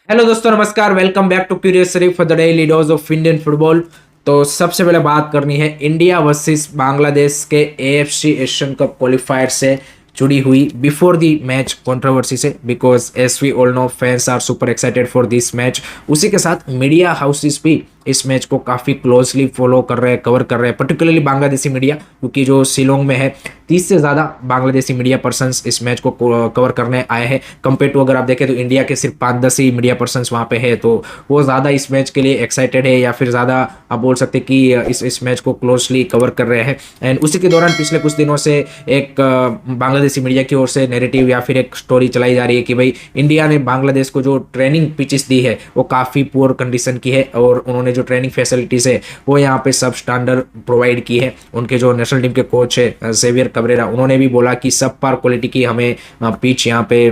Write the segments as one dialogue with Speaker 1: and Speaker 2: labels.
Speaker 1: Hello दोस्तों, नमस्कार। Welcome back to curious Sharif for the daily dose of Indian football. तो सबसे पहले बात करनी है इंडिया वर्सेस बांग्लादेश के एएफसी एशियन कप क्वालिफायर से जुड़ी हुई बिफोर दी मैच कंट्रोवर्सी से, because as we all know fans are super excited for this match. उसी के साथ मीडिया हाउसेस भी इस मैच को काफ़ी क्लोजली फॉलो कर रहे हैं, कवर कर रहे हैं, पर्टिकुलरली बांग्लादेशी मीडिया, क्योंकि जो शिलोंग में है 30 से ज़्यादा बांग्लादेशी मीडिया पर्सन्स इस मैच को कवर करने आए हैं। कंपेयर टू अगर आप देखें तो इंडिया के सिर्फ 5-10 ही मीडिया पर्सन्स वहाँ पे है, तो वो ज़्यादा इस मैच के लिए एक्साइटेड है, या फिर ज़्यादा आप बोल सकते कि इस मैच को क्लोजली कवर कर रहे हैं। एंड उसी के दौरान पिछले कुछ दिनों से एक बांग्लादेशी मीडिया की ओर से नैरेटिव या फिर एक स्टोरी चलाई जा रही है कि भाई इंडिया ने बांग्लादेश को जो ट्रेनिंग पिचेस दी है वो काफ़ी पुअर कंडीशन की है, और उन्होंने जो ट्रेनिंग फैसिलिटीज है वो यहाँ पे सब स्टैंडर्ड प्रोवाइड की है। उनके जो नेशनल टीम के कोच है जेवियर कबरेरा, उन्होंने भी बोला कि सब पार क्वालिटी की हमें पिच यहाँ पे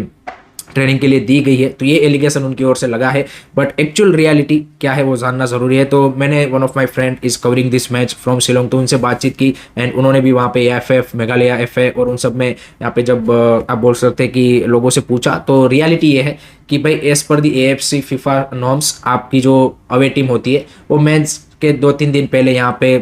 Speaker 1: ट्रेनिंग के लिए दी गई है। तो ये एलिगेशन उनकी ओर से लगा है, बट एक्चुअल रियलिटी क्या है वो जानना जरूरी है। तो मैंने one of my friend is covering this match from Shillong, तो उनसे बातचीत की एंड उन्होंने भी वहाँ पे एएफएफ, मेघालय एफए और उन सब में यहाँ पे जब आप बोल सकते हैं कि लोगों से पूछा, तो रियलिटी ये है कि भाई एज पर दी एएफसी फीफा नॉर्म्स आपकी जो अवे टीम होती है वो मैच के 2-3 दिन पहले यहाँ पे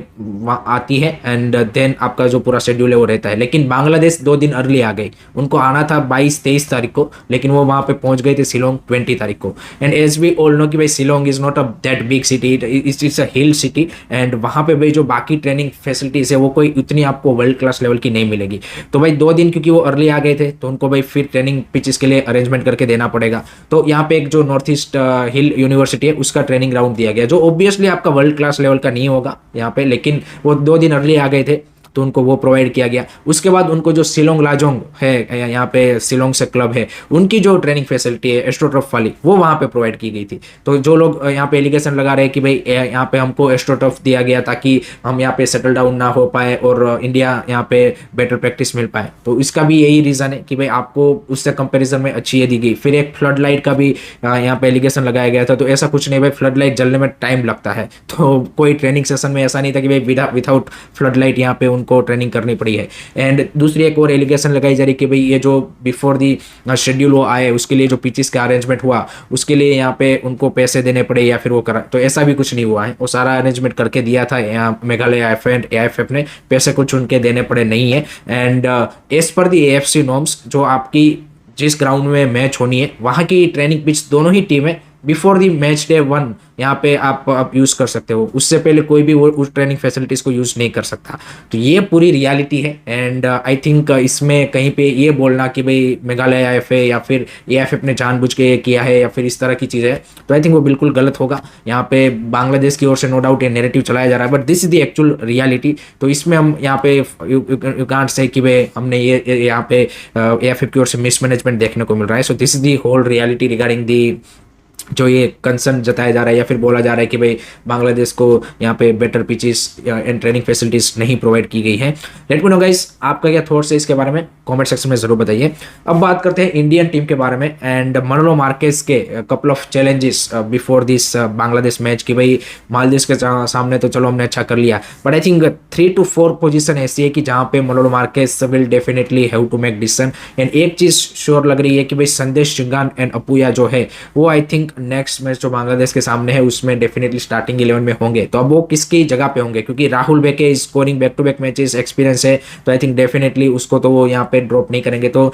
Speaker 1: आती है, एंड देन आपका जो पूरा शेड्यूल है वो रहता है। लेकिन बांग्लादेश 2 दिन अर्ली आ गई, उनको आना था 22-23 तारीख को, लेकिन वो वहाँ पे पहुंच गए थे शिलोंग 20 तारीख को। And as we all know कि भाई Shillong is not a that big city, it's a hill city, and वहाँ पे भाई जो बाकी ट्रेनिंग फैसिलिटीज है वो कोई उतनी आपको वर्ल्ड क्लास लेवल की नहीं मिलेगी। तो भाई 2 दिन क्योंकि वो अर्ली आ गए थे, तो उनको भाई फिर ट्रेनिंग पिचेस के लिए अरेंजमेंट करके देना पड़ेगा। तो यहाँ पे एक जो नॉर्थ ईस्ट हिल यूनिवर्सिटी है उसका ट्रेनिंग ग्राउंड दिया गया, जो ऑब्वियसली आपका वर्ल्ड क्लास लेवल का नहीं होगा यहाँ पे, लेकिन वो 2 दिन अर्ली आ गए थे तो उनको वो प्रोवाइड किया गया। उसके बाद उनको जो शिलोंग लाजोंग है, यहाँ पे शिलोंग से क्लब है, उनकी जो ट्रेनिंग फैसिलिटी है एस्ट्रोटर्फ वाली, वो वहाँ पे प्रोवाइड की गई थी। तो जो लोग यहाँ पे एलिगेशन लगा रहे हैं कि भाई यहाँ पे हमको एस्ट्रोटर्फ दिया गया ताकि हम यहाँ पे सेटल डाउन ना हो पाए और इंडिया यहाँ पे बेटर प्रैक्टिस मिल पाए, तो इसका भी यही रीज़न है कि भाई आपको उससे कंपेरिजन में अच्छी ये दी गई। फिर एक फ्लड लाइट का भी यहाँ पे एलिगेशन लगाया गया था, तो ऐसा कुछ नहीं भाई, फ्लड लाइट जलने में टाइम लगता है, तो कोई ट्रेनिंग सेशन में ऐसा नहीं था कि भाई विदाउट फ्लड लाइट यहाँ पे को ट्रेनिंग करनी पड़ी है। एंड दूसरी एक और एलिगेशन लगाई जा रही कि भाई ये जो बिफोर दी शेड्यूल वो आए उसके लिए जो पिचेस का अरेंजमेंट हुआ उसके लिए यहाँ पे उनको पैसे देने पड़े या फिर वो करा, तो ऐसा भी कुछ नहीं हुआ है। वो सारा अरेंजमेंट करके दिया था यहाँ मेघालय एएफएफ ने, पैसे कुछ उनके देने पड़े नहीं है। And as per the AFC norms जो आपकी जिस ग्राउंड में मैच होनी है वहाँ की ट्रेनिंग पिच दोनों ही टीमें बिफोर दी मैच डे 1 यहाँ पे आप यूज़ कर सकते हो, उससे पहले कोई भी वो उस ट्रेनिंग फैसिलिटीज़ को यूज़ नहीं कर सकता। तो ये पूरी रियलिटी है। एंड आई थिंक इसमें कहीं पे ये बोलना कि भाई मेघालय एएफए या फिर एएफएफ ने जानबूझ के किया है या फिर इस तरह की चीज़ें है, तो आई थिंक वो बिल्कुल गलत होगा। यहाँ पे बांग्लादेश की ओर से नो डाउट ये नेरेटिव चलाया जा रहा है, but this is the actual reality. तो इसमें हम यहाँ पे यू कांट से कि भाई हमने ये यहाँ पे एएफएफ की ओर से मिसमैनेजमेंट देखने को मिल रहा है। So this is the whole reality regarding the जो ये कंसर्न जताया जा रहा है या फिर बोला जा रहा है कि भाई बांग्लादेश को यहाँ पे better pitches and training facilities नहीं प्रोवाइड की गई है। लेट मी नो गाइस, आपका क्या थॉट्स है इसके बारे में, कमेंट सेक्शन में जरूर बताइए। अब बात करते हैं इंडियन टीम के बारे में एंड मनोलो मार्केस के couple of challenges before this Bangladesh match की। भाई मालदीव्स के सामने तो चलो हमने अच्छा कर लिया, but I think 3 to 4 position ऐसी है कि जहाँ पे Manolo Marquez will definitely have to make decision. And एक चीज श्योर लग रही है कि भाई संदेश चिंगान एंड अपूया जो है वो आई थिंक नेक्स्ट मैच जो बांग्लादेश के सामने है उसमें डेफिनेटली स्टार्टिंग 11 में होंगे। तो अब वो किसकी जगह पे होंगे, क्योंकि राहुल बेके scoring back to back matches experience है, तो आई थिंक डेफिनेटली उसको तो वो यहाँ पे ड्रॉप नहीं करेंगे। तो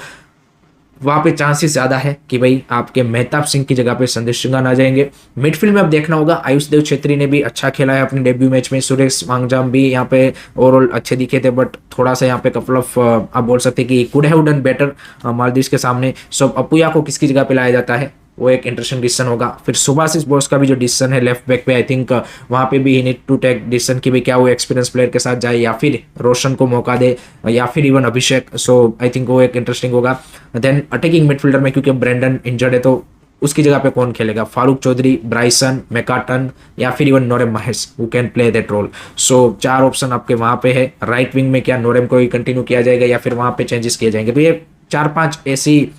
Speaker 1: वहाँ पे चांसेस ज़्यादा है कि भाई आपके मेहताब सिंह की जगह पे संदेश चिंगान आ जाएंगे। मिडफील्ड में अब देखना होगा, आयुष देव छेत्री ने भी अच्छा खेला है अपने डेब्यू मैच में, सुरेश वांगजाम भी यहाँ पे ओवरऑल अच्छे दिखे थे, बट थोड़ा सा यहाँ पे कपल ऑफ आप बोल सकते हैं कि could have done better Maldives के सामने। सो अपूया को किसकी जगह पे लाया जाता है वो एक इंटरेस्टिंग डिसीजन होगा। फिर सुभाशिष बोस का भी जो डिसीजन है लेफ्ट बैक पे, आई थिंक वहाँ पे भी ही नीड टू टेक डिसीजन कि भाई क्या वो एक्सपीरियंस प्लेयर के साथ जाए या फिर रोशन को मौका दे या फिर इवन अभिषेक। सो आई थिंक वो एक इंटरेस्टिंग होगा। देन अटैकिंग मिडफील्डर में क्योंकि ब्रेंडन इंजर्ड है तो उसकी जगह पे कौन खेलेगा, फारूक चौधरी, ब्राइसन, मैकाटन या फिर even Naorem Mahesh who can play that role. So 4 option आपके वहाँ पे है। राइट विंग में क्या नोरेम को ही कंटिन्यू किया जाएगा या फिर वहाँ पे चेंजेस किए जाएंगे, तो ये 4-5 ऐसी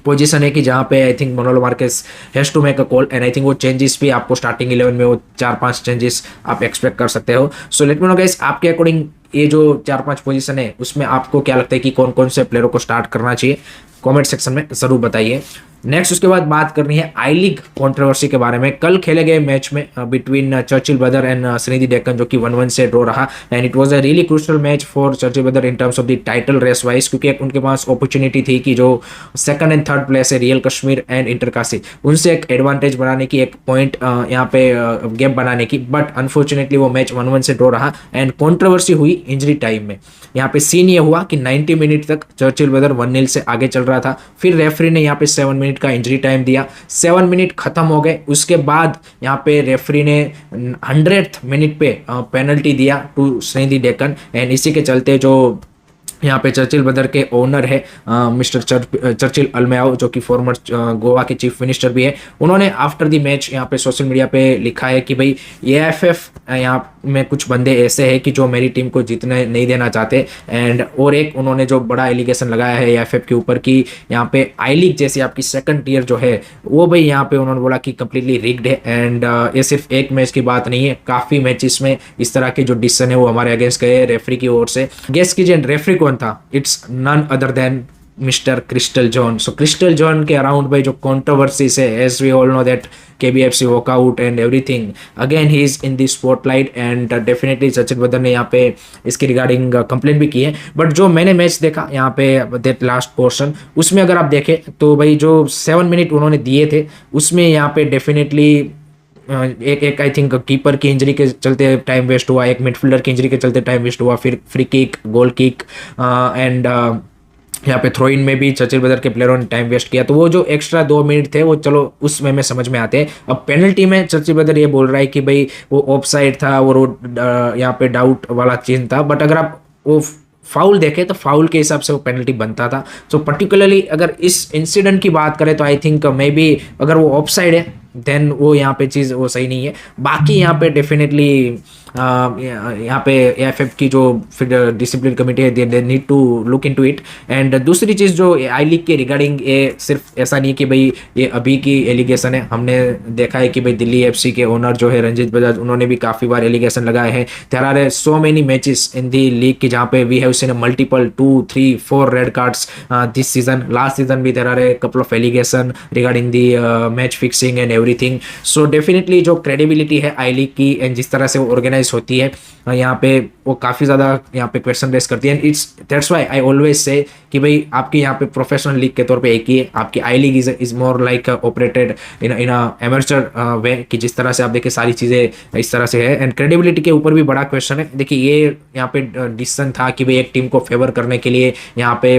Speaker 1: पोजीशन है कि जहाँ पे I think Manolo Marquez has to make a call. And I think वो चेंजेस भी आपको स्टार्टिंग 11 में वो 4-5 चेंजेस आप एक्सपेक्ट कर सकते हो। So let me know guys, आपके अकॉर्डिंग ये जो 4-5 पोजीशन है उसमें आपको क्या लगता है कि कौन कौन से प्लेयरों को स्टार्ट करना चाहिए। कमेंट सेक्शन में जरूर बताइए। नेक्स्ट उसके बाद बात करनी है आई लीग कंट्रोवर्सी के बारे में। कल खेले गए मैच में between Churchill brother and Sreenidi Deccan, जो कि 1-1 से ड्रॉ रहा, and it was a really crucial match for Churchill brother in terms of the title race wise, क्योंकि उनके पास अपॉर्चुनिटी थी कि जो सेकंड एंड थर्ड प्लेस है रियल कश्मीर एंड इंटरकाशी, उनसे एक एडवांटेज बनाने की, एक पॉइंट यहाँ पे गैप बनाने की, बट अनफॉर्चुनेटली वो मैच 1-1 से ड्रॉ रहा एंड कंट्रोवर्सी हुई इंजरी टाइम में। यहाँ पे सीन ये हुआ कि 90 मिनट तक चर्चिल ब्रदर 1-0 से आगे चल रहा था, फिर रेफरी ने यहाँ पे 7 मिनट का इंजरी टाइम दिया, 7 मिनट खत्म हो गए, उसके बाद यहाँ पे रेफरी ने 100th मिनट पे पेनल्टी दिया टू स्निधि डेक्कन, एंड इसी के चलते जो यहाँ पे चर्चिल ब्रदर के ओनर है मिस्टर चर्चिल अल्मेयाओ, जो कि फॉर्मर गोवा के चीफ मिनिस्टर भी है, उन्होंने आफ्टर द मैच यहाँ पे सोशल मीडिया पे लिखा है कि भाई एएफएफ यहाँ में कुछ बंदे ऐसे हैं कि जो मेरी टीम को जीतने नहीं देना चाहते, एंड और एक उन्होंने जो बड़ा एलिगेशन लगाया है एएफएफ के ऊपर कि यहाँ पे आई लीग जैसी आपकी सेकंड टियर जो है वो भाई यहाँ पे उन्होंने बोला कि कंप्लीटली रिग्ड है, एंड ये सिर्फ एक मैच की बात नहीं है, काफ़ी मैचेस में इस तरह के जो डिसीजन है वो हमारे अगेंस्ट गए रेफरी की ओर से। गेस कीजिए रेफरी कौन था? It's none other than mister Crystal John. So Crystal John के अराउंड भाई जो कंट्रोवर्सीज है, as we all know that KBFC walkout and everything, again he is in the spotlight, and definitely Churchill Brother ने यहाँ पे इसकी रिगार्डिंग कंप्लेंट भी की है। बट जो मैंने मैच देखा यहाँ पे दैट लास्ट पोर्शन, उसमें अगर आप देखें तो भाई जो 7 मिनट उन्होंने दिए थे उसमें यहाँ पे डेफिनेटली एक आई थिंक कीपर की इंजरी के चलते टाइम वेस्ट हुआ, एक मिडफील्डर की इंजरी के चलते टाइम वेस्ट हुआ, फिर free kick, goal kick, and यहाँ पे थ्रो इन में भी चर्चिल ब्रदर के प्लेयरों ने टाइम वेस्ट किया। तो वो जो एक्स्ट्रा 2 मिनट थे वो चलो उस में समझ में आते हैं। अब पेनल्टी में चर्चिल ब्रदर ये बोल रहा है कि भाई वो ऑफ साइड था, वो यहाँ पे डाउट वाला चीज था, बट अगर आप वो फाउल देखे तो फाउल के हिसाब से वो पेनल्टी बनता था। सो पर्टिकुलरली अगर इस इंसिडेंट की बात करें तो आई थिंक मे बी अगर वो ऑफ साइड है देन वो यहाँ पे चीज़ वो सही नहीं है। बाकी यहाँ पे डेफिनेटली यहाँ पे एएफएफ की जो फिर डिसिप्लिन कमेटी है they need to look into it. And दूसरी चीज़ जो आई लीग के रिगार्डिंग, ये सिर्फ ऐसा नहीं कि भाई ये अभी की एलिगेशन है, हमने देखा है कि भाई दिल्ली एफसी के ओनर जो है रंजीत बजाज, उन्होंने भी काफ़ी बार एलिगेशन लगाए हैं। There are so many matches in the league की जहाँ पे we have seen multiple 2, 3, 4 red cards this season. Last season भी there are a couple of allegation regarding the match fixing and everything. So definitely जो credibility है I league की and जिस तरह से वो ऑर्गेनाइज होती है यहाँ पे वो काफ़ी ज़्यादा यहाँ पे क्वेश्चन रेस करती है। It's that's why I always say कि भाई आपकी यहाँ पे प्रोफेशनल लीग के तौर पे एक ही है, आपकी I league is more like operated in amateur way, कि जिस तरह से आप देखिए सारी चीज़ें इस तरह से है। एंड क्रेडिबिलिटी के ऊपर भी बड़ा क्वेश्चन है। देखिए ये यहाँ पे डिसीजन था कि भाई एक टीम को फेवर करने के लिए यहाँ पे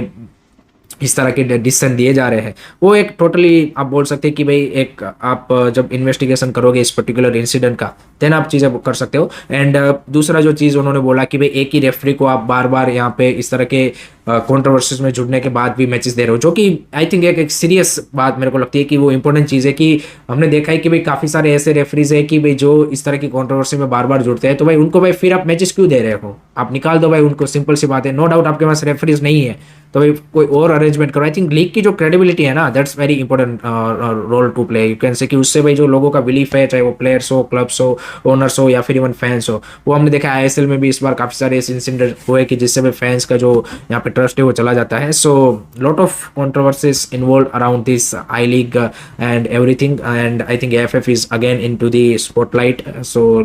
Speaker 1: इस तरह के डिसीजन दिए जा रहे हैं, वो एक टोटली आप बोल सकते हैं कि भाई एक आप जब इन्वेस्टिगेशन करोगे इस पर्टिकुलर इंसिडेंट का देन आप चीज़ें कर सकते हो। एंड दूसरा जो चीज़ उन्होंने बोला कि भाई एक ही रेफरी को आप बार बार यहाँ पे इस तरह के कंट्रोवर्सीज में जुड़ने के बाद भी मैचेस दे रहे हो, जो कि आई थिंक एक सीरियस बात मेरे को लगती है कि वो इंपॉर्टेंट चीज़ है कि हमने देखा है कि भाई काफ़ी सारे ऐसे रेफरीज है कि भाई जो इस तरह की कंट्रोवर्सी में बार बार जुड़ते हैं, तो भाई उनको भाई फिर आप मैचेस क्यों दे रहे हो, आप निकाल दो भाई उनको, सिंपल सी बात है। नो डाउट आपके पास रेफरीज नहीं है तो भाई कोई और अरेंजमेंट करो। आई थिंक लीग की जो क्रेडिबिलिटी है ना, that's very important role to play. You can say कि उससे भाई जो लोगों का बिलीफ है, चाहे वो प्लेयर्स हो, क्लब्स हो, ओनर्स हो या फिर इवन फैंस हो, वो हमने देखा आईएसएल में भी इस बार काफ़ी सारे ऐसे इंसिडेंट हुए कि जिससे भाई फैंस का जो यहाँ पे ट्रस्ट है वो चला जाता है। So lot of controversies involve around this I league and everything, and I think AFF is again into the spotlight. So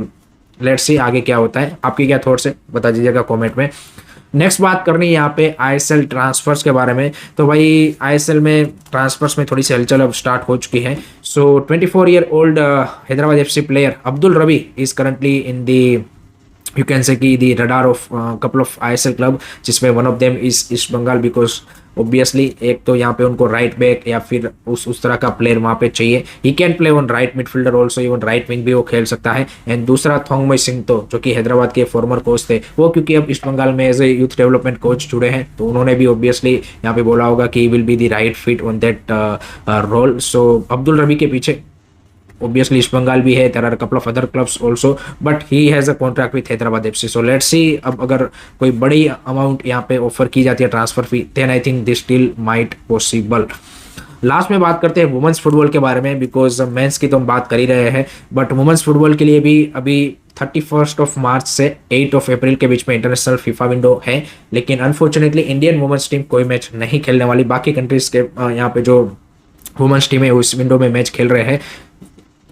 Speaker 1: let's see आगे क्या होता है। आपकी क्या थॉट्स है बता दीजिएगा कमेंट में। नेक्स्ट बात करनी है यहाँ पे आईएसएल ट्रांसफर्स के बारे में। तो भाई आईएसएल में ट्रांसफर्स में थोड़ी सी हलचल अब स्टार्ट हो चुकी है। सो 24-year-old Hyderabad FC player Abdul rabi is currently in the you can say कि the radar of couple of ISL club, जिसमें one of them is East Bengal, because obviously एक तो यहाँ पे उनको राइट बैक या फिर उस तरह का प्लेयर वहाँ पे चाहिए। He can play on right midfielder also, even right wing भी वो खेल सकता है। एंड दूसरा थोंगमई सिंह तो जो कि हैदराबाद के फॉर्मर कोच थे, वो क्योंकि अब ईस्ट बंगाल में as a youth development coach जुड़े हैं, तो उन्होंने भी ऑब्वियसली यहाँ पे बोला होगा कि will be the right fit on that role. So Abdul Rabi के पीछे obviously East Bengal भी है, there are a couple of other clubs also, but he has a contract with Hyderabad FC. So let's see, अब अगर कोई बड़ी amount यहाँ पे ऑफर की जाती है transfer fee, then I think this deal might possible. Last में बात करते हैं वुमेन्स फुटबॉल के बारे में, बिकॉज मेंस की तो हम बात कर ही रहे हैं, बट वुमेन्स फुटबॉल के लिए भी अभी 31 मार्च से 8 अप्रैल के बीच में इंटरनेशनल फीफा विंडो है, लेकिन अनफॉर्चुनेटली इंडियन वुमेन्स टीम कोई मैच नहीं खेलने वाली। बाकी कंट्रीज के यहाँ पे जो वुमेन्स टीम है उस विंडो में मैच खेल रहे हैं।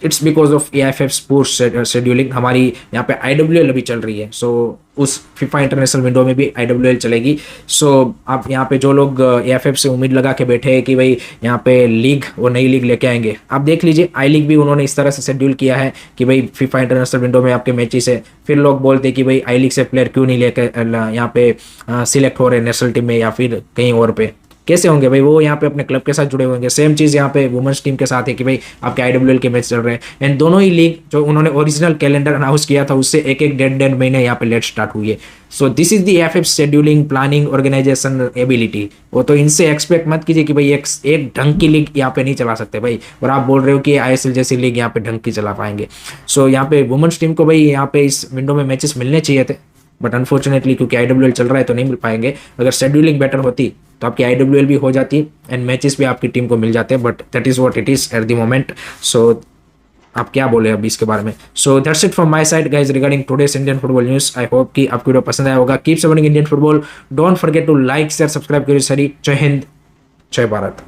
Speaker 1: It's because of AIFF sports scheduling. हमारी यहाँ पे IWL अभी चल रही है, सो उस फीफा इंटरनेशनल विंडो में भी IWL चलेगी। सो आप यहाँ पे जो लोग AIFF से उम्मीद लगा के बैठे हैं कि भाई यहाँ पे लीग वो नई लीग लेके आएंगे, आप देख लीजिए आई लीग भी उन्होंने इस तरह से शेड्यूल किया है कि भाई फीफा इंटरनेशनल विंडो में आपके मैचेस है। फिर लोग बोलते हैं कि भाई आई लीग से प्लेयर क्यों नहीं लेके यहाँ पे सिलेक्ट हो रहे नेशनल टीम में या फिर कहीं और पे, कैसे होंगे भाई? वो यहाँ पे अपने क्लब के साथ जुड़े होंगे। सेम चीज़ यहाँ पे वुमेन्स टीम के साथ है कि भाई आपके IWL के मैच चल रहे हैं, एंड दोनों ही लीग जो उन्होंने ओरिजिनल कैलेंडर अनाउंस किया था उससे एक एक डेढ़ महीने यहाँ पे लेट स्टार्ट हुई है। So this is the AIFF scheduling, planning, organization ability. वो तो इनसे एक्सपेक्ट मत कीजिए कि भाई एक ढंग की लीग यहाँ पे नहीं चला सकते भाई, और आप बोल रहे हो कि ISL जैसी लीग यहाँ पे ढंग की चला पाएंगे। सो यहाँ पे वुमेन्स टीम को भाई यहाँ पे इस विंडो में मैचेस मिलने चाहिए थे, बट अनफॉर्चुनेटली क्योंकि IWL चल रहा है तो नहीं मिल पाएंगे। अगर शेड्यूलिंग बेटर होती तो आपकी IWL भी हो जाती एंड मैचेस भी आपकी टीम को मिल जाते, but that is what it is at the moment. So आप क्या बोले अभी इसके बारे में? So that's it from my side guys regarding today's Indian football news. I hope कि आपको वीडियो पसंद आया होगा। Keep supporting Indian football, don't forget to like share subscribe करिए। सरी, जय हिंद, जय भारत।